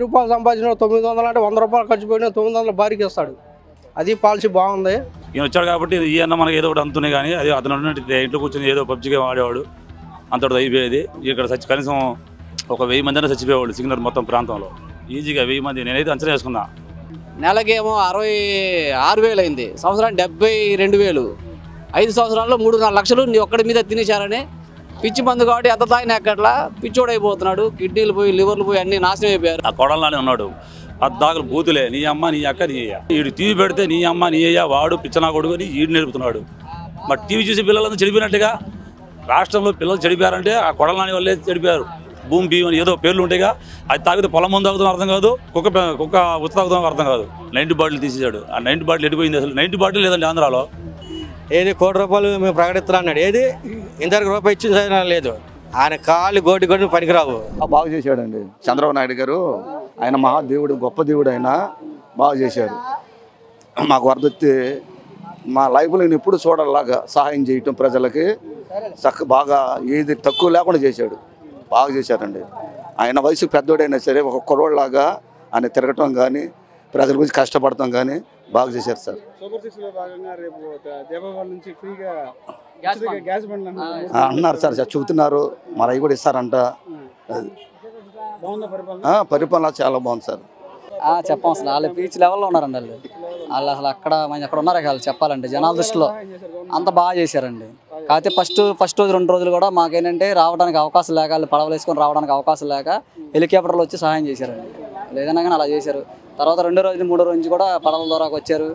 రూపాయలు సంపాదించిన 900 అంటే 100 రూపాయలు ఖర్చు పెట్టిన 900 భారీకి ఇస్తాడు. అది పాలసీ బాగుంది. ఈయన వచ్చాడు కాబట్టి ఈ అన్న మనకి ఏదో ఒకటి అందుతున్నాయి, కానీ అది అతను ఇంట్లో కూర్చొని ఏదో పబ్జిగా ఆడేవాడు, అంతటి అయిపోయేది. ఇక్కడ కనీసం ఒక 1000 మంది అయినా చచ్చిపోయేవాళ్ళు సిగ్నల్ మొత్తం ప్రాంతంలో, ఈజీగా 1000 మంది. నేనైతే అంచనా వేసుకున్నా. నెలకేమో 66,000 అయింది, సంవత్సరానికి 72,000. 5 సంవత్సరాల్లో 3-4 లక్షలు నీ ఒక్కడి మీద తినేశారని. పిచ్చి మందు కాబట్టి ఎంత తాగిన ఎక్కట్లా పిచ్చోడైపోతున్నాడు. కిడ్నీలు పోయి లివర్లు పోయి అన్ని నాశనం అయిపోయారు. ఆ కొడల్లానే ఉన్నాడు, పద్దాకులు బూతులే, నీ అమ్మ నీ అక్క నీ అయ్యా. వీడు టీవీ పెడితే నీ అమ్మ నీ అయ్యా, వాడు పిచ్చనా కొడుకు అని వీడు నేర్పుతున్నాడు. మరి టీవీ చూసి పిల్లలంతా చెడిపోయినట్టుగా రాష్ట్రంలో పిల్లలు చెడిపోయారంటే ఆ కొడలాని వాళ్ళే చెడిపోయారు. భూమి బియ్యం అని ఏదో పేర్లు ఉంటాయిగా, అది తాగితే పొలం ముందు తాగుతాం అర్థం కాదు, కుక్క ఉచ్చ తాగుతాం అర్థం కాదు. 90 బాటిల్ తీసేశాడు. ఆ 90 బాటిల్ ఎడిపోయింది. అసలు 90 బాటిల్ లేదండి ఆంధ్రాలో. ఏది 1 కోటి రూపాయలు మేము ప్రకటిస్తున్నా అన్నాడు, ఏది ఇంతవరకు రూపాయి ఇచ్చిన లేదు. ఆయన కాళ్ళు గోటి పనికిరావు. బాగా చేశాడండి చంద్రబాబు నాయుడు గారు. ఆయన మహాదేవుడు, గొప్ప దేవుడు. ఆయన బాగా చేశారు. మాకు వరద వస్తే మా లైఫ్లో నేను ఎప్పుడు చూడలాగా సహాయం చేయటం ప్రజలకి బాగా ఏది తక్కువ లేకుండా చేశాడు. బాగా చేశారండి. ఆయన వయసు పెద్దోడైనా సరే ఒక కుర్రోడ్లాగా ఆయన తిరగటం కానీ ప్రజల గురించి కష్టపడటం కానీ బాగా చేశారు సార్. అన్నారు సార్, చెబుతున్నారు. మరి అవి కూడా ఇస్తారంట. పరిపాలన చాలా బాగుంది సార్. చెప్పాం అసలు వాళ్ళు పీచ్ లెవెల్లో ఉన్నారండి. వాళ్ళు అసలు అక్కడ ఉన్నారు. వాళ్ళు చెప్పాలంటే జనాల దృష్టిలో అంత బాగా చేశారండి. కాకపోతే ఫస్ట్ రోజు 2 రోజులు కూడా మాకేంటంటే రావడానికి అవకాశం లేక, వాళ్ళు పడవలు వేసుకొని రావడానికి అవకాశం లేక హెలికాప్టర్లు వచ్చి సహాయం చేశారండి. లేదన్నా కానీ అలా చేశారు. తర్వాత 2వ రోజు 3వ రోజు కూడా పడవల ద్వారా వచ్చారు.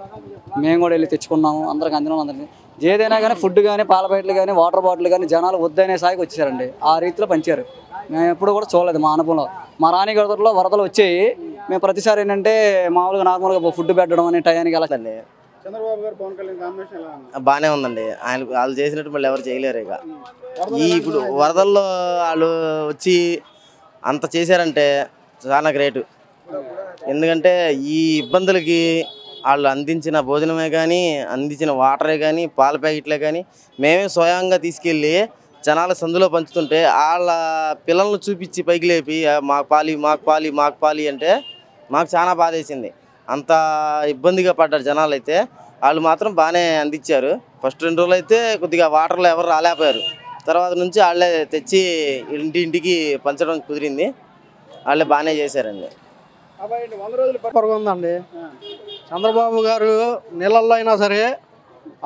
మేము కూడా వెళ్ళి తెచ్చుకున్నాము. అందరికి అందినాం. అందరినీ ఏదైనా కానీ ఫుడ్ కానీ పాల ప్యాకెట్లు కానీ వాటర్ బాటిల్ కానీ జనాలు వద్దనే సాయికి వచ్చేసారండి. ఆ రీతిలో పంచారు. మేము ఎప్పుడు కూడా చూడలేదు మా అనుభవంలో. మా రాణిగడలో వరదలు వచ్చాయి. మేము ప్రతిసారి ఏంటంటే మామూలుగా నార్మల్గా ఫుడ్ పెట్టడం అనే టయానికి అలా. చంద్రబాబు గారు పవన్ కళ్యాణ్ కాంబినేషన్ ఎలా ఉంది? బాగానే ఉందండి. వాళ్ళు చేసినట్టు మళ్ళీ ఎవరు చేయలేరు. ఇక ఇప్పుడు వరదల్లో వాళ్ళు వచ్చి అంత చేశారంటే చాలా గ్రేటు. ఎందుకంటే ఈ ఇబ్బందులకి వాళ్ళు అందించిన భోజనమే కానీ, అందించిన వాటరే కానీ, పాల ప్యాకెట్లే కానీ మేమే స్వయంగా తీసుకెళ్ళి జనాల సందులో పంచుతుంటే వాళ్ళ పిల్లలను చూపించి పైకి లేపి మాకు పాలి మాకు పాలి మాకు పాలి అంటే మాకు చాలా బాధ వేసింది. అంత ఇబ్బందిగా పడ్డారు జనాలు. అయితే వాళ్ళు మాత్రం బాగానే అందించారు. ఫస్ట్ 2 రోజులు అయితే కొద్దిగా వాటర్లో ఎవరు రాలేకపోయారు. తర్వాత నుంచి వాళ్ళే తెచ్చి ఇంటింటికి పంచడం కుదిరింది. వాళ్ళే బాగానే చేశారండి. 100 రోజులు ఉందండి. చంద్రబాబు గారు నీళ్ళల్లో అయినా సరే,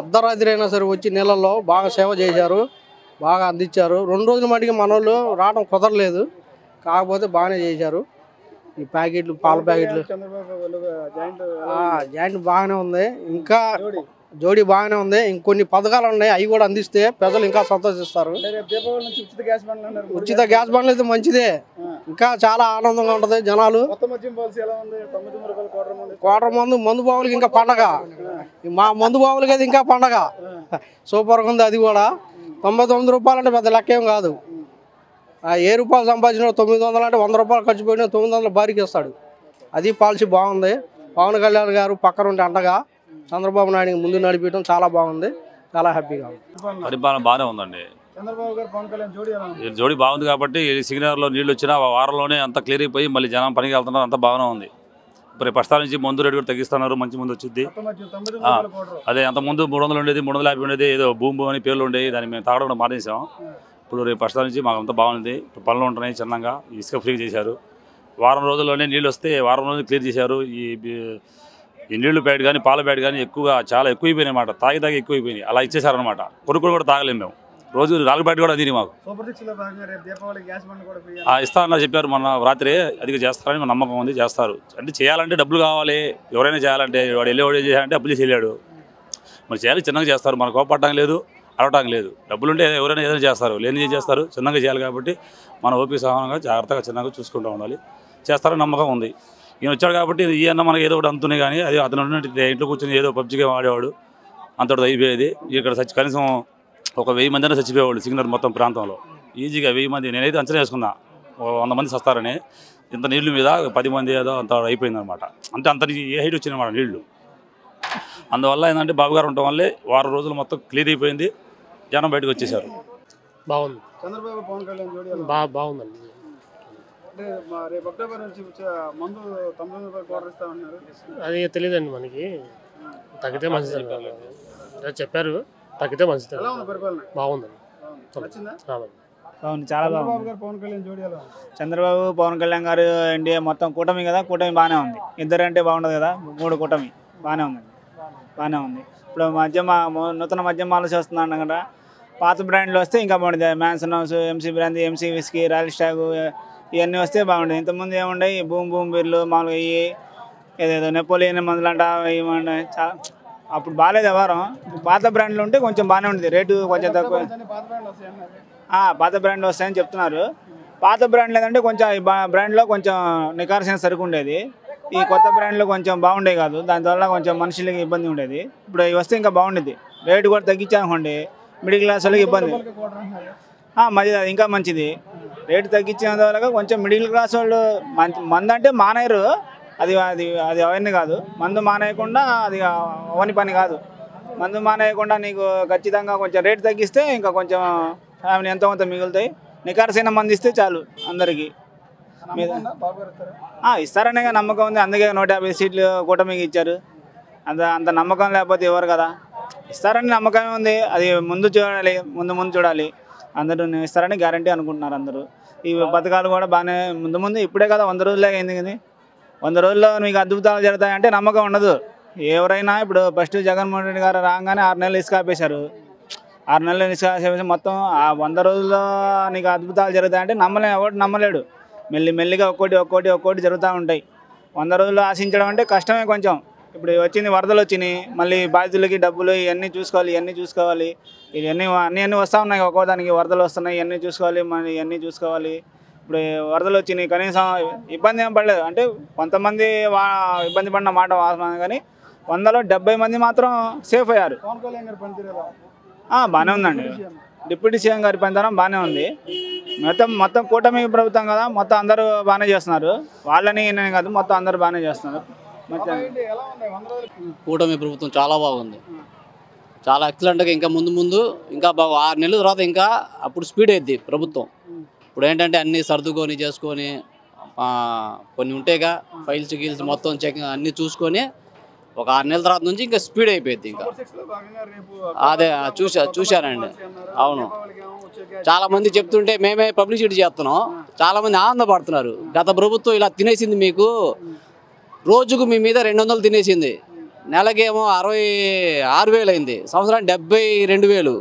అర్ధరాత్రి అయినా సరే వచ్చి నీళ్ళల్లో బాగా సేవ చేశారు, బాగా అందించారు. 2 రోజుల మటుకి మన వాళ్ళు రావడం కుదరలేదు. కాకపోతే బాగానే చేశారు. ఈ ప్యాకెట్లు, పాల ప్యాకెట్లు జాయింట్ బాగానే ఉంది. ఇంకా జోడీ బాగానే ఉంది. ఇంకొన్ని పథకాలు ఉన్నాయి, అవి కూడా అందిస్తే ప్రజలు ఇంకా సంతోషిస్తారు. ఉచిత గ్యాస్ బండ్లు అయితే మంచిదే. ఇంకా చాలా ఆనందంగా ఉంటుంది జనాలు. క్వార్టర్ మందు బావులకి ఇంకా పండగ. మా మందు బావులకి అయితే ఇంకా పండగ. సూపర్గా ఉంది. అది కూడా 99 రూపాయలు అంటే పెద్ద లెక్కేం కాదు. రూపాయలు సంపాదించిన 900 అంటే 100 రూపాయలు ఖర్చు పెట్టిన 900 భారీకి ఇస్తాడు. అది పాలసీ బాగుంది. పవన్ కళ్యాణ్ గారు పక్కన ఉంటే అండగా చంద్రబాబు నాయుడు ముందు నడిపించడం చాలా బాగుంది. చాలా హ్యాపీగా ఉంది. పరిపాలన బాగానే ఉందండి. జోడి బాగుంది కాబట్టి సిగ్నల్లో నీళ్ళు వచ్చినా వారంలోనే అంత క్లియర్ అయిపోయి మళ్ళీ జనం పనికి వెళ్తున్నారు. అంత బాగానే ఉంది. ఇప్పుడు ప్రస్తుతం నుంచి మందు రేటు కూడా తగ్గిస్తున్నారు. మంచి ముందు వచ్చింది. అదే అంత ముందు 300 ఉండేది, 350 ఉండేది. ఏదో భూమి అని పేర్లు ఉండేవి. దాన్ని మేము తాగడం మానేసాం. ఇప్పుడు రేపు ప్రస్తుతం నుంచి మాకు అంతా బాగుంది. పనులు ఉంటున్నాయి. చిన్నగా ఇసుక ఫ్రీ చేశారు. వారం రోజుల్లోనే నీళ్ళు వస్తే వారం రోజులు క్లియర్ చేశారు. ఈ నీళ్లు బ్యాడ్ కానీ పాల బ్యాడ్ కానీ చాలా ఎక్కువైపోయినాయి అన్నమాట. తాగి ఎక్కువైపోయినాయి. అలా ఇచ్చేసారనమాట. కొనుక్కొని కూడా తాగలేము మేము. రోజు 4 బ్యాడ్ కూడా అది మాకు ఇస్తా అన్న చెప్పారు మొన్న రాత్రి. అది చేస్తారని మా నమ్మకం ఉంది. చేస్తారు. అంటే చేయాలంటే డబ్బులు కావాలి. ఎవరైనా చేయాలంటే వాడు వెళ్ళేవాడు ఏం చేయాలంటే అప్పులు చేసి వెళ్ళాడు. మరి చేయాలి, చిన్నగా చేస్తారు. మనకు కోపడటం లేదు, అరవటం లేదు. డబ్బులు ఉంటే ఎవరైనా ఏదైనా చేస్తారు. లేని ఏం చేస్తారు, చిన్నగా చేయాలి. కాబట్టి మన ఓపిక సహనంగా జాగ్రత్తగా చిన్నగా చూసుకుంటూ ఉండాలి. చేస్తారని నమ్మకం ఉంది. ఈయన వచ్చాడు కాబట్టి ఈ అన్న మనకి ఏదో ఒకటి అందుతున్నాయి, కానీ అది అతను ఇంట్లో కూర్చొని ఏదో పబ్జిగా ఆడేవాడు, అంతటి అయిపోయేది. ఇక్కడ కనీసం ఒక 1000 మంది అయినా చచ్చిపోయేవాళ్ళు సిగ్నల్ మొత్తం ప్రాంతంలో, ఈజీగా 1000 మంది. నేనైతే అంచనా వేసుకున్నా 100 మంది వస్తారని. ఇంత నీళ్ళు మీద 10 మంది ఏదో అంత అయిపోయిందనమాట. అంటే అంత ఏ హైట్ వచ్చిందన్నమాట నీళ్లు. అందువల్ల ఏంటంటే బాబు గారు ఉండటం వల్లే వారం రోజులు మొత్తం క్లియర్ అయిపోయింది. జనం బయటకు వచ్చేసారు. బాగుంది. చంద్రబాబు పవన్ కళ్యాణ్ జోడీ బాగుందండి. రేపు అక్టోబర్ నుంచి మందు 9 రూపాయలు క్వార్టర్ ఇస్తా ఉన్నారు. అది తెలియదండి మనకి. తగ్గితే మంచిది చెప్పారు, తగ్గితే మంచిది. ఎలా ఉంది పరిపాలన? బాగుందండి. నచ్చిందా? బాగుంది, చాలా బాగుంది. చంద్రబాబు గారు పవన్ కళ్యాణ్ జోడీ ఎలా ఉంది? చంద్రబాబు పవన్ కళ్యాణ్ గారు ఎన్డీఏ మొత్తం కూటమి కదా, కూటమి బాగానే ఉంది. ఇద్దరు అంటే బాగుండదు కదా, 3 కూటమి బాగానే ఉందండి, బాగానే ఉంది. ఇప్పుడు నూతన మద్యం ఆలోచన వస్తున్నాను కదా, పాత బ్రాండ్లు వస్తే ఇంకా బాగుంటుంది. Mansion House, MC brandy, MC whisky, Royal Stag ఇవన్నీ వస్తే బాగుంటుంది. ఇంతకుముందు ఏముండయి బూమ్ బీర్లు మామూలుగా ఇవి ఏదేదో నెపోలియన్ మందులు అంట ఇవ్వండి. చాలా అప్పుడు బాగాలేదు వ్యవహారం. పాత బ్రాండ్లు ఉంటే కొంచెం బాగానే ఉంటుంది, రేటు కొంచెం తక్కువ. పాత బ్రాండ్లు వస్తాయని చెప్తున్నారు. పాత బ్రాండ్ లేదంటే కొంచెం ఈ బ్రాండ్లో కొంచెం నికార్సిన సరుకు ఉండేది. ఈ కొత్త బ్రాండ్లో కొంచెం బాగుండేవి కాదు, దానివల్ల కొంచెం మనుషులకి ఇబ్బంది ఉండేది. ఇప్పుడు ఇవి వస్తే ఇంకా బాగుండేది, రేటు కూడా తగ్గించానుకోండి, మిడిల్ క్లాస్ వాళ్ళకి ఇబ్బంది. మంచిది, అది ఇంకా మంచిది. రేటు తగ్గించినందువల్ల కొంచెం మిడిల్ క్లాస్ వాళ్ళు మందు అంటే మానేరు, అది అది అది అవన్నీ కాదు. మందు మానేయకుండా అది అవని పని కాదు. మందు మానేయకుండా నీకు ఖచ్చితంగా కొంచెం రేటు తగ్గిస్తే ఇంకా కొంచెం ఫ్యామిలీ ఎంతో కొంత మిగులుతాయి. నికార్సైన మంది ఇస్తే చాలు అందరికీ. ఇస్తారనే నమ్మకం ఉంది, అందుకే 150 సీట్లు కూటమికి ఇచ్చారు. అంత నమ్మకం లేకపోతే ఎవరు కదా, ఇస్తారని నమ్మకమే ఉంది. అది ముందు చూడాలి, ముందు చూడాలి. అందరూ ఇస్తారని గ్యారంటీ అనుకుంటున్నారు అందరూ. ఈ పథకాలు కూడా బాగానే ముందు ఇప్పుడే కదా 100 రోజులే అయింది కదా, 100 రోజుల్లో మీకు అద్భుతాలు జరుగుతాయంటే నమ్మకం ఉండదు. ఎవరైనా ఇప్పుడు ఫస్ట్ జగన్మోహన్ రెడ్డి గారు రాగానే 6 నెలలు ఇసుక ఆపేశారు. 6 నెలలు ఇసుక ఆపేసి మొత్తం ఆ 100 రోజుల్లో నీకు అద్భుతాలు జరుగుతాయంటే ఎవరు నమ్మలేడు. మెల్లిగా ఒక్కోటి జరుగుతూ ఉంటాయి. 100 రోజులు ఆశించడం అంటే కష్టమే కొంచెం. ఇప్పుడు వచ్చింది వరదలు వచ్చినాయి, మళ్ళీ బాధితులకి డబ్బులు ఇవన్నీ చూసుకోవాలి. అన్నీ వస్తూ ఉన్నాయి, ఒక్కోదానికి వరదలు వస్తున్నాయి, ఇవన్నీ చూసుకోవాలి, మళ్ళీ ఇవన్నీ చూసుకోవాలి. ఇప్పుడు వరదలు వచ్చినాయి, కనీసం ఇబ్బంది ఏం పడలేదు. అంటే కొంతమంది ఇబ్బంది పడిన మాట వాస్తవం, కానీ 100లో 70 మంది మాత్రం సేఫ్ అయ్యారు. బాగానే ఉందండి. డిప్యూటీ సీఎం గారి పనితనం బాగానే ఉంది. మొత్తం కూటమి ప్రభుత్వం కదా, మొత్తం అందరూ బాగానే చేస్తున్నారు. వాళ్ళని నేను కాదు, మొత్తం అందరూ బాగానే చేస్తున్నారు. కూటమి ప్రభుత్వం చాలా బాగుంది, చాలా ఎక్సలెంట్గా. ఇంకా ముందు ఇంకా 6 నెలల తర్వాత ఇంకా అప్పుడు స్పీడ్ అయ్యిద్ది ప్రభుత్వం. ఇప్పుడు ఏంటంటే అన్నీ సర్దుకొని చేసుకొని కొన్ని ఉంటాయిగా, ఫైల్స్ మొత్తం చెక్ అన్నీ చూసుకొని ఒక 6 నెలల తర్వాత నుంచి ఇంకా స్పీడ్ అయిపోయింది. ఇంకా అదే చూశానండి. అవును, చాలామంది చెప్తుంటే మేమే పబ్లిసిటీ చేస్తున్నాం, చాలామంది ఆనందపడుతున్నారు. గత ప్రభుత్వం ఇలా తినేసింది, మీకు రోజుకు మీ మీద 200 తినేసింది, నెలకేమో 66,000 అయింది, సంవత్సరానికి 72,000,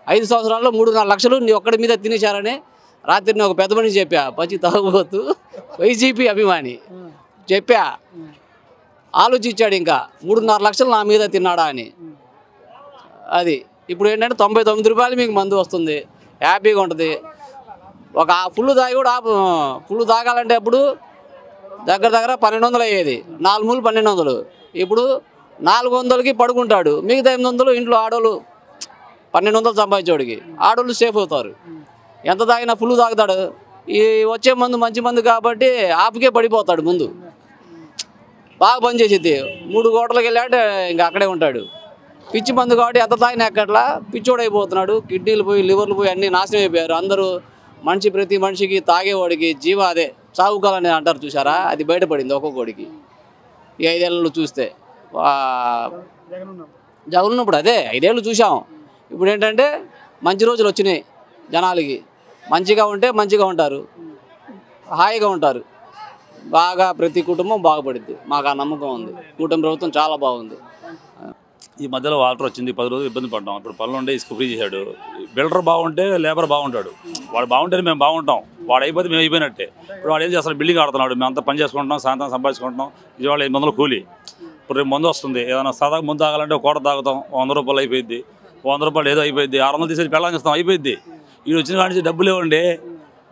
5 సంవత్సరాల్లో 3-4 లక్షలు నీ ఒక్కడి మీద తినేశారని రాత్రి ఒక పెద్ద మనిషి చెప్పా, పచ్చి తాగుబోతు వైసీపీ అభిమాని చెప్పా. ఆలోచించాడు, ఇంకా 3.5 లక్షలు నా మీద తిన్నాడా అని. అది ఇప్పుడు ఏంటంటే 99 రూపాయలు మీకు మందు వస్తుంది, హ్యాపీగా ఉంటుంది. ఒక ఫుల్ తాగి కూడా ఫుల్ తాగాలంటే అప్పుడు దగ్గర 1200 అయ్యేది, 4 మూలు 1200. ఇప్పుడు 400కి పడుకుంటాడు, మిగతా 800 ఇంట్లో ఆడోళ్ళు 1200 సంపాదించేవాడికి ఆడోళ్ళు సేఫ్ అవుతారు. ఎంత తాగినా ఫుల్ తాగుతాడు. ఈ వచ్చే మందు మంచి మందు కాబట్టి ఆపుకే పడిపోతాడు, ముందు బాగా పని చేసేది. 3 కోట్లకి వెళ్ళాడు, ఇంకా అక్కడే ఉంటాడు. పిచ్చి మందు కాబట్టి ఎంత తాగినా ఎక్కట్లా పిచ్చోడైపోతున్నాడు. కిడ్నీలు పోయి లివర్లు పోయి అన్నీ నాశనం అయిపోయారు అందరూ. ప్రతి మనిషికి తాగేవాడికి జీవ అదే చావుకాలని అంటారు చూసారా, అది బయటపడింది ఒక్కొక్కడికి ఈ 5 ఏళ్ళలో చూస్తే. జగన్ ఉన్నప్పుడు అదే 5 ఏళ్ళు చూసాం. ఇప్పుడు ఏంటంటే మంచి రోజులు వచ్చినాయి, జనాలకి మంచిగా ఉంటే మంచిగా ఉంటారు, హాయిగా ఉంటారు, బాగా ప్రతి కుటుంబం బాగుపడుద్ది. మాకు ఆ నమ్మకం ఉంది. కూటమి ప్రభుత్వం చాలా బాగుంది. ఈ మధ్యలో వాటర్ వచ్చింది, 10 రోజులు ఇబ్బంది పడ్డాం. ఇప్పుడు పనులు ఉండే ఇసుక ఫ్రీ చేశాడు. బిల్డర్ బాగుంటే లేబర్ బాగుంటాడు, వాడు బాగుంటేనే మేము బాగుంటాం, వాడు అయిపోతే మేము అయిపోయినట్టే. ఇప్పుడు వాడు ఏం చేస్తాడు, బిల్డింగ్ ఆడుతున్నాడు, మేము అంతా పని చేసుకుంటున్నాం, సాయంత్రం సంపాదించుకుంటున్నాం. ఇవాళ 800 కూలి. ఇప్పుడు రేపు మందు వస్తుంది, ఏదైనా సరదాగా ముందు తాగాలంటే 1 కోట తాగుతాం, 100 రూపాయలు అయిపోయింది, 100 రూపాయలు ఏదో అయిపోయింది, 600 తీసేసి పెళ్ళాంగి ఇస్తాం, అయిపోయింది. వీడు వచ్చిన కాడి నుంచి డబ్బులు ఇవ్వండి.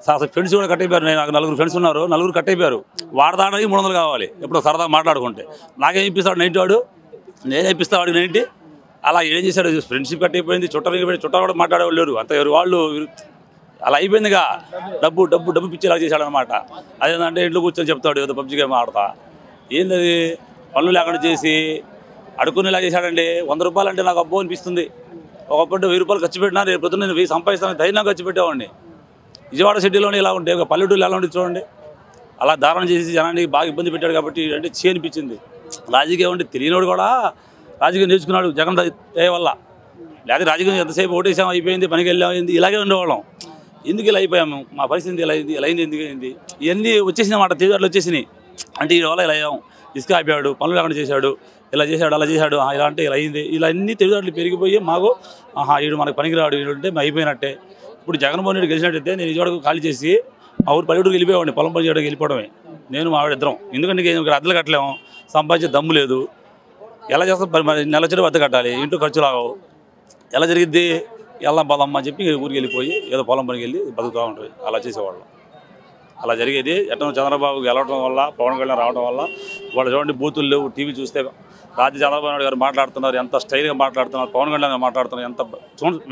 అసలు ఫ్రెండ్స్ కూడా కట్ అయిపోయారు. నాకు 4 ఫ్రెండ్స్ ఉన్నారు, 4 కట్ అయిపోయారు. వాడదానికి 300 కావాలి. ఎప్పుడు సరదాగా మాట్లాడుకుంటే నాకేం ఇప్పిస్తాడు 90 వాడు, నేను ఇప్పిస్తా వాడికి 90. అలా ఏం చేశాడు, ఫ్రెండ్షిప్ కట్ అయిపోయింది. చుట్టాలు కూడా మాట్లాడేవాళ్ళు లేరు, అంత ఎవరు వాళ్ళు అలా అయిపోయిందిగా. డబ్బు పిచ్చేలా చేశాడు అనమాట. అదేంటంటే ఇంట్లో కూర్చొని చెప్తాడు ఏదో పబ్జీ గేమ్ ఆడతా. ఏంది అది పనులు లేకుండా చేసి అడుక్కునేలా చేశాడండి. 100 రూపాయలు అంటే నాకు అబ్బో అనిపిస్తుంది. ఒకప్పుడు 1000 రూపాయలు ఖర్చు పెట్టినా రేపు పొద్దున్న నేను 1000 సంపాదిస్తాను ధైర్యంగా ఖర్చు పెట్టేవాడిని. విజయవాడ సిటీలోనే ఇలా ఉంటే ఒక పల్లెటూరు ఎలా ఉంటుంది చూడండి. అలా దారుణం చేసి జనానికి బాగా ఇబ్బంది పెట్టాడు కాబట్టి అంటే అనిపించింది. రాజకీయం అంటే తెలియనివాడు కూడా రాజకీయం నేర్చుకున్నాడు జగన్ దయ వల్ల. లేకపోతే రాజకీయం ఎంతసేపు ఓటేసాం అయిపోయింది, పనికి వెళ్ళామైంది, ఇలాగే ఉండేవాళ్ళం. ఎందుకు ఇలా అయిపోయాము, మా పరిస్థితి ఇలా అయింది, ఇలా అయింది, ఎందుకు అయింది, ఇవన్నీ వచ్చేసినాయి అన్నమాట. తీవ్రాలు వచ్చేసినాయి. అంటే ఈ వల్ల ఇలా అయ్యాం, ఇసుక ఆపాడు, పనులు లేకుండా చేశాడు, ఇలా చేశాడు, అలా చేశాడు, ఇలా అంటే ఇలా అయింది, ఇలా అన్ని తెలివిదాట్లు పెరిగిపోయి మాకు వీడు మనకు పనికిరాడు, వీడు అంటే అయిపోయినట్టే. ఇప్పుడు జగన్మోహన్ రెడ్డి గెలిచినట్టయితే నేను ఇవాళ ఖాళీ చేసి మా ఊరు పల్లెటూరుకి వెళ్ళిపోయాడు, పొలం పని చేయడానికి వెళ్ళిపోవడమే నేను మా ఆవిడ ఇద్దరం. ఎందుకంటే ఇక్కడ అద్దెలు కట్టలేము, సంపాదించే దమ్ము లేదు. ఎలా చేస్తాం, నెల చెడు అద్దె కట్టాలి, ఇంట్లో ఖర్చు రావు, ఎలా జరిగిద్ది, వెళ్దాం పదమ్మా అని చెప్పి ఊరికి వెళ్ళిపోయి ఏదో పొలం పనికి వెళ్ళి బతుకుతూ ఉంటుంది. అలా చేసేవాళ్ళం, అలా జరిగేది. ఎట్లా చంద్రబాబు గెలవడం వల్ల, పవన్ కళ్యాణ్ రావడం వల్ల వాళ్ళు చూడండి బూతులు లేవు. టీవీ చూస్తే రాజ్య చంద్రబాబు నాయుడు గారు మాట్లాడుతున్నారు, ఎంత స్టైల్గా మాట్లాడుతున్నారు, పవన్ కళ్యాణ్ గారు మాట్లాడుతున్నారు, ఎంత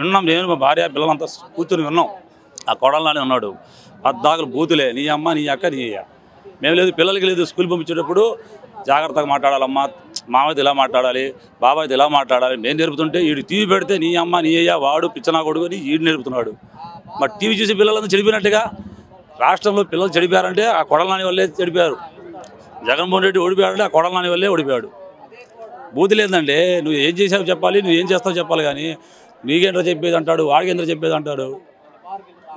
విన్నాం. నేను మా భార్య పిల్లలంతా కూర్చొని విన్నాం. ఆ కొడల్లానే ఉన్నాడు, పద్దాకులు బూతులే, నీ అమ్మ, నీ అక్క, నీ అయ్య. మేము లేదు, పిల్లలకి లేదు, స్కూల్ పంపించేటప్పుడు జాగ్రత్తగా మాట్లాడాలమ్మా, మామయ్యతో ఇలా మాట్లాడాలి, బాబాయ్తో ఇలా మాట్లాడాలి నేను నేర్పుతుంటే వీడు టీవీ పెడితే నీ అమ్మ, నీ అయ్య, వాడు పిచ్చనా కొడుకు అని వీడు నేర్పుతున్నాడు. మరి టీవీ చూసి పిల్లలంతా చెడిపోయినట్టుగా రాష్ట్రంలో పిల్లలు చెడిపోయారంటే ఆ కొడలనాని వల్లే చెడిపోయారు. జగన్మోహన్ రెడ్డి ఓడిపోయాడంటే ఆ కొడలనాని వల్లే ఓడిపోయాడు. బూతి లేదండి, నువ్వు ఏం చేసావు చెప్పాలి, నువ్వు ఏం చేస్తావు చెప్పాలి, కానీ నీకేంటో చెప్పేది అంటాడు, వాడికేంటో చెప్పేది అంటాడు.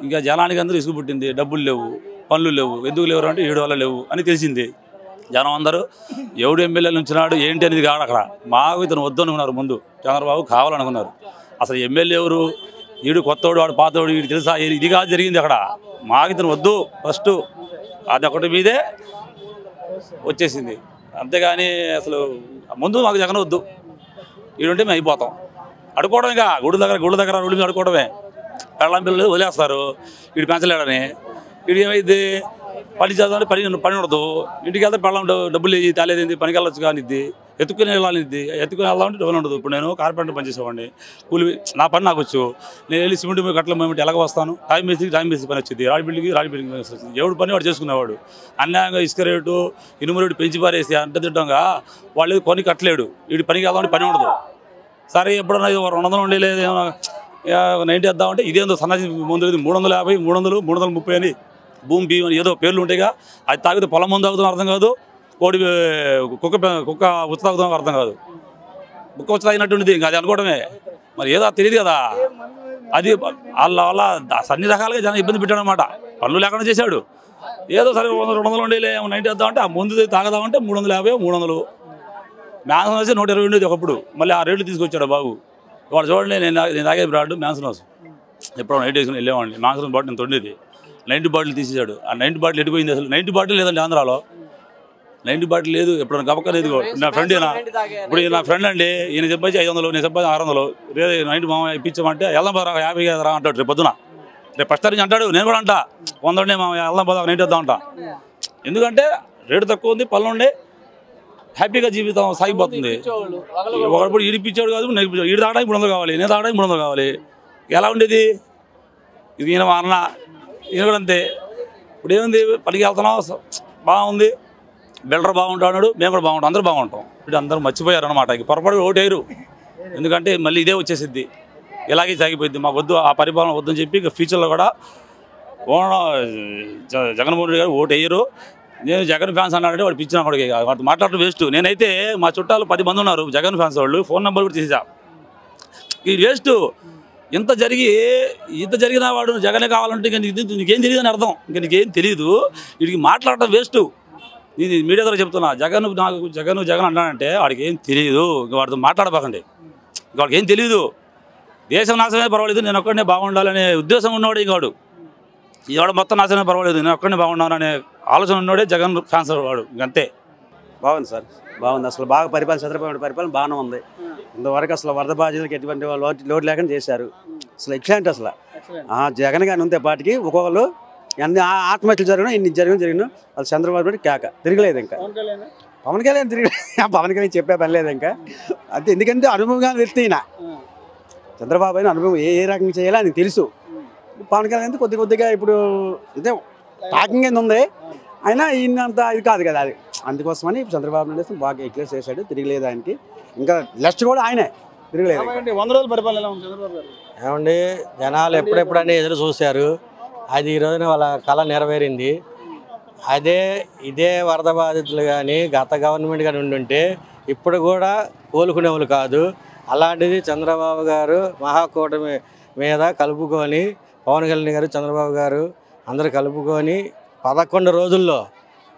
ఇంకా జనానికి అందరూ ఇసుగు పుట్టింది, డబ్బులు లేవు, పనులు లేవు. ఎందుకు లేవు అంటే 7 వల్ల లేవు అని తెలిసింది. జనం అందరూ ఎవడు ఎమ్మెల్యేలు ఉంచినాడు ఏంటి అనేది కాదు అక్కడ. మాకు ఇతను వద్దు అనుకున్నారు, ముందు చంద్రబాబు కావాలనుకున్నారు. అసలు ఎమ్మెల్యే ఎవరు, వీడు కొత్తవాడు, వాడు పాతవాడు, వీడు తెలుసా, ఇది కాదు జరిగింది అక్కడ. మాకు ఇతను వద్దు ఫస్ట్, అది ఒకటి మీదే వచ్చేసింది. అంతేగాని అసలు ముందు మాకు జగన్ వద్దు, వీడుంటే మేము అయిపోతాం. అడుకోవడం, ఇంకా గుడి దగ్గర రోడ్డు మీద అడుకోవడమే. పెళ్ళం పిల్లలు వదిలేస్తారు, వీడు పెంచలేడని. వీడు ఏమైంది, పని చేద్దామంటే పని ఉండదు, ఇంటికి వెళ్తే పెళ్ళం డబ్బులు తేలేది, పనికి వెళ్ళొచ్చు కానిద్ది, ఎత్తుకుని వెళ్ళాలిద్ది, ఎత్తుకుని వెళ్దామంటే డబ్బులు ఉండదు. ఇప్పుడు నేను కార్పెంటర్ పని చేసేవాడిని, కూలి నా పని నాకు వచ్చు. నేను వెళ్ళి సిమెంట్ కట్టల మేము ఎలాగ వస్తాను, టైం వేసి పని వచ్చింది, రాడి బిల్డింగ్ వచ్చింది. ఎవడు పని వాడు చేసుకునేవాడు. అన్యాయంగా ఇసుక రేటు, ఇనుము రేటు పెంచి పారేసి అంత తిట్టంగా వాళ్ళు కొని కట్టలేడు, వీడి పనికి వెళ్దామంటే పని ఉండదు. సరే ఎప్పుడన్నా 200 ఉండేది, 90 వేద్దామంటే ఇదేందో సన్నది ముందు 350, 300, 330 అని భూమి బియ్యం ఏదో పేర్లు ఉంటాయిగా. అది తాగితే పొలం ముందు తాగుతాం అర్థం కాదు, కుక్క ఉచ్చ తాగుతాం అర్థం కాదు. కుక్క ఉచ్చ తాగినట్టుండేది, ఇంకా అది అనుకోవడమే. మరి ఏదో తెలియదు కదా, అది వాళ్ళ అన్ని రకాలుగా జనం ఇబ్బంది పెట్టాడు అనమాట. పనులు లేకుండా చేశాడు. ఏదో సరే 200 ఉండేలే 90 వేద్దామంటే ఆ ముందు తాగదామంటే 350, 300. మ్యాన్సన్ హౌస్ 120 ఉండేది ఒకప్పుడు, మళ్ళీ ఆ రేట్లు తీసుకొచ్చాడు బాబు. వాడు చూడండి, నేను తాగే బ్రాడ్ మ్యాన్సన్ హౌస్ ఎప్పుడో 90 వేసుకుని వెళ్ళేవాడిని. మ్యాన్సన్ బాటిల్ నేను తొండేది, 90 బాటిల్ తీసేసాడు. ఆ 90 బాటిల్ ఎడిపోయింది. అసలు 90 బాటిల్ లేదండి ఆంధ్రాలో, 90 బాటిల్ లేదు. ఎప్పుడైనా గబక్కలేదు. నా ఫ్రెండ్ ఇప్పుడు నా ఫ్రెండ్ అండి, ఈయన చెప్పేసి 500, నేను చెప్పేసి 600. రేపు 90 మామ ఇప్పించమంటే వెళ్దాం పదా 50 రా అంటాడు. రేపు పొద్దున రేపు ఫస్ట్ నుంచి అంటాడు, నేను కూడా అంటా 100 మా వెళ్దాం పదా 90 వద్దాం అంట. ఎందుకంటే రేటు తక్కువ ఉంది, పనులు ఉండే హ్యాపీగా జీవితం సాగిపోతుంది. ఒకప్పుడు ఈడిపించాడు కాదు, ఈడు తాగడానికి 300 కావాలి, నేను తాగడానికి 300 కావాలి. ఎలా ఉండేది? ఇది ఈయన మా అన్న, ఈయన కూడా అంతే. ఇప్పుడు ఏముంది, పనికి వెళ్తున్నాం బాగుంది, బిల్డర్ బాగుంటాడు, మేము కూడా బాగుంటాం, అందరూ బాగుంటాం. ఇప్పుడు అందరూ మర్చిపోయారు అనమాట. ఇక పొరపాటు ఓటేరు, ఎందుకంటే మళ్ళీ ఇదే వచ్చేసిద్ది, ఇలాగే సాగిపోయింది. మాకు వద్దు, ఆ పరిపాలన వద్దని చెప్పి ఇక ఫ్యూచర్లో కూడా జగన్మోహన్ రెడ్డి గారు ఓటు వేయరు. నేను జగన్ ఫ్యాన్స్ అన్నాడంటే వాడు పిచ్చిన వాడికి వాడు మాట్లాడటం వేస్ట్. నేనైతే మా చుట్టాలు 10 మంది ఉన్నారు జగన్ ఫ్యాన్స్ వాళ్ళు, ఫోన్ నెంబర్ కూడా తీసా. ఇది వేస్ట్. ఇంత జరిగిన వాడు జగనే కావాలంటే ఇంక నీకేం తెలియదు అని అర్థం. ఇంక నీకేం తెలియదు, వీడికి మాట్లాడటం వేస్ట్. ఇది మీడియా ద్వారా చెప్తున్నా. నాకు జగన్ అన్నాడంటే వాడికి ఏం తెలియదు, ఇంక వాడితో మాట్లాడబాకండి. వాడికి ఏం తెలియదు. దేశం నాశనమే పర్వాలేదు, నేను ఒక్కడనే బాగుండాలనే ఉద్దేశం ఉన్నవాడు. ఇంకాడు ఇవాడు మొత్తం నాశనమే పర్వాలేదు, నేను ఒక్కడనే బాగున్నాననే ఆలోచన ఉన్నవాడే జగన్ ఫ్యాన్స్ వాడు. ఇంకంతే. బాగుంది సార్, బాగుంది. అసలు బాగా పరిపాలన, చంద్రబాబు పరిపాలన బాగానే ఉంది. ఇంతవరకు అసలు వరద బాధ్యతలకు ఎటువంటి లోటు లేకుండా చేశారు. అసలు ఎక్సలెంట్. అసలు జగన్ గారిని ఉంటే పాటికి ఒక్కొక్కరు ఎన్ని ఆత్మహత్యలు జరిగినా, ఇన్ని జరిగినా అది చంద్రబాబు నాయుడు కేక తిరగలేదు. ఇంకా పవన్ కళ్యాణ్ పవన్ కళ్యాణ్ చెప్పే పని లేదు ఇంకా. అంతే, ఎందుకంటే అనుభవంగా వ్యక్తి అయినా చంద్రబాబు అయిన అనుభవం ఏ రకంగా చేయాలో ఆయనకు తెలుసు. పవన్ కళ్యాణ్ కొద్దిగా ఇప్పుడు అంటే టాకింగ్ ఏంది ఉంది, అయినా ఈయనంత ఇది కాదు కదా. అది అందుకోసమని చంద్రబాబు నాయుడు బాగా ఎక్లేస్ చేశాడు, తిరగలేదు ఆయనకి. ఇంకా నెక్స్ట్ కూడా ఆయనే తిరగలేదు. 100 రోజుల పరిపాలన ఎలా ఉంది చంద్రబాబు గారు? ఏమండి, జనాలు ఎప్పుడెప్పుడని ఎదురు చూశారు. అది ఈ రోజున వాళ్ళ కళ నెరవేరింది. ఇదే వరద బాధితులు కానీ గత గవర్నమెంట్ కానీ ఉండుంటే ఇప్పుడు కూడా కోలుకునేవాళ్ళు కాదు. అలాంటిది చంద్రబాబు గారు మహాకూటమి మీద కలుపుకొని పవన్ కళ్యాణ్ గారు చంద్రబాబు గారు అందరూ కలుపుకొని 11 రోజుల్లో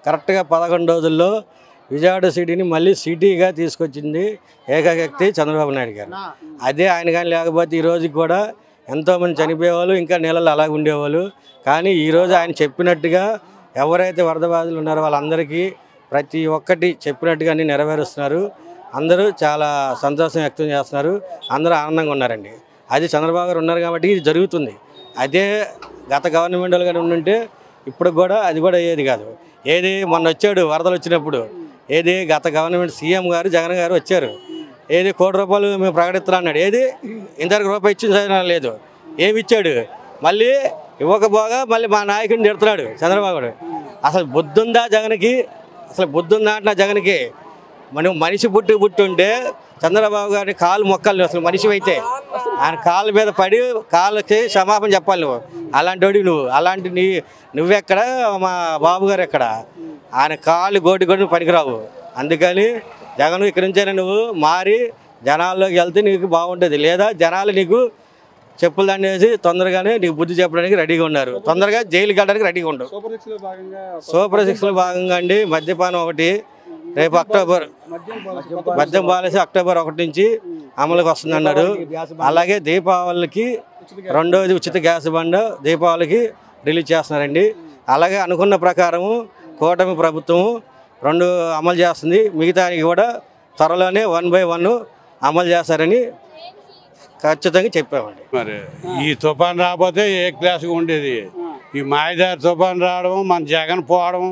కరెక్ట్గా 11 రోజుల్లో విజయవాడ సిటీని మళ్ళీ సిటీగా తీసుకొచ్చింది ఏకైక వ్యక్తి చంద్రబాబు నాయుడు గారు. అదే ఆయన కానీ లేకపోతే ఈరోజు కూడా ఎంతోమంది చనిపోయేవాళ్ళు, ఇంకా నీళ్ళలో అలాగే ఉండేవాళ్ళు. కానీ ఈరోజు ఆయన చెప్పినట్టుగా ఎవరైతే వరద బాధితులు ఉన్నారో వాళ్ళందరికీ ప్రతి ఒక్కటి చెప్పినట్టుగా అన్ని నెరవేరుస్తున్నారు. అందరూ చాలా సంతోషం వ్యక్తం చేస్తున్నారు. అందరూ ఆనందంగా ఉన్నారండి. అది చంద్రబాబు గారు ఉన్నారు కాబట్టి ఇది జరుగుతుంది. అదే గత గవర్నమెంట్ వాళ్ళు కానీ ఉండుంటే ఇప్పుడు కూడా అది కూడా అయ్యేది కాదు. ఏది మొన్న వచ్చాడు వరదలు వచ్చినప్పుడు, ఏది గత గవర్నమెంట్ సీఎం గారు జగన్ గారు వచ్చారు, ఏది ₹1 కోటి మేము ప్రకటిస్తున్నా అన్నాడు. ఏది ఇంతవరకు రూపాయి ఇచ్చిన లేదు. ఏమి ఇచ్చాడు? మళ్ళీ ఇవ్వకపోగా మళ్ళీ మా నాయకుడిని తిడుతున్నాడు చంద్రబాబు. అసలు బుద్ధుందా జగన్కి? అసలు బుద్ధుందా అంటున్నా జగన్కి. మనం మనిషి పుట్టి ఉంటే చంద్రబాబు గారిని కాలు మొక్కలు, అసలు మనిషి అయితే ఆయన కాళ్ళ మీద పడి కాళ్ళకి క్షమాపణ చెప్పాలి నువ్వు. అలాంటి అలాంటి నువ్వెక్కడ, మా బాబు గారు ఎక్కడ? ఆయన కాళ్ళు గోటి పనికిరావు. అందుకని జగన్ ఇక్కడి నుంచైనా నువ్వు మారి జనాల్లోకి వెళ్తే నీకు బాగుంటుంది. లేదా జనాలు నీకు చెప్పులు దండేసి తొందరగానే నీకు బుద్ధి చెప్పడానికి రెడీగా ఉన్నారు. తొందరగా జైలుకి వెళ్ళడానికి రెడీగా ఉండవు. సూపర్ 6లో భాగంగా అండి మద్యపానం ఒకటి రేపు మద్యం పాలసీ అక్టోబర్ 1 నుంచి అమలుకి వస్తుంది అన్నాడు. అలాగే దీపావళికి 2వది ఉచిత గ్యాస్ బండ దీపావళికి రిలీజ్ చేస్తున్నారండి. అలాగే అనుకున్న ప్రకారము కూటమి ప్రభుత్వం 2 అమలు చేస్తుంది. మిగతానికి కూడా త్వరలోనే 1 by 1 అమలు చేస్తారని ఖచ్చితంగా చెప్పామండి. మరి ఈ తుఫాన్ రాకపోతే ఏ క్లాస్గా ఉండేది. ఈ మాయదారి తుఫాన్ రావడం, మన జగన్ పోవడం,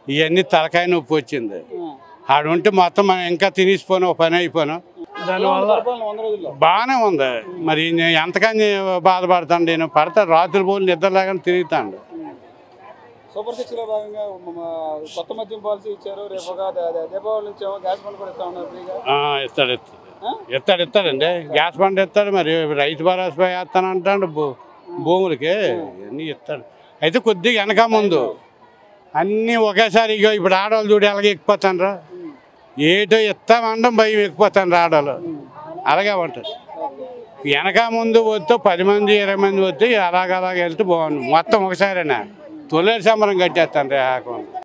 ఇవన్నీ తలకాయ నొప్పి వచ్చింది. ఆడుంటే మొత్తం మనం ఇంకా తినేసిపోయినా ఒక పని అయిపోయినా. దానివల్ల బాగానే ఉంది. మరి నేను ఎంతకని బాధపడతాను. నేను పడతాను రాత్రి పోలు నిద్రలాగానే తిరుగుతాను. సూపర్ 6లో భాగంగా కొత్త మద్యం పాలసీ ఇచ్చారు. రేపు దీపావళి నుంచి గ్యాస్ బండ్ కూడా ఇస్తా ఉన్నారు ఫ్రీగా. ఇస్తాడండి. గ్యాస్ బండ్ ఇస్తాడు. మరి రైతు భరోసా వేస్తానంటాడు. భూములకి అన్నీ ఇస్తాడు. అయితే కొద్దిగా వెనక ముందు అన్నీ ఒకేసారి ఇప్పుడు ఆడవాళ్ళు చూడు ఎలాగ ఎక్కిపోతాను రా, ఏటో ఇస్తామండం భయం ఎక్కిపోతాను ఆడవాళ్ళు. అలాగే ఉంటుంది. వెనక ముందు వస్తే 10 మంది 20 మంది వస్తే అలాగ వెళ్తే బాగుండు. మొత్తం ఒకసారేనా తొలేరు సంబరం కట్టేస్తాను రే ఆకుండా.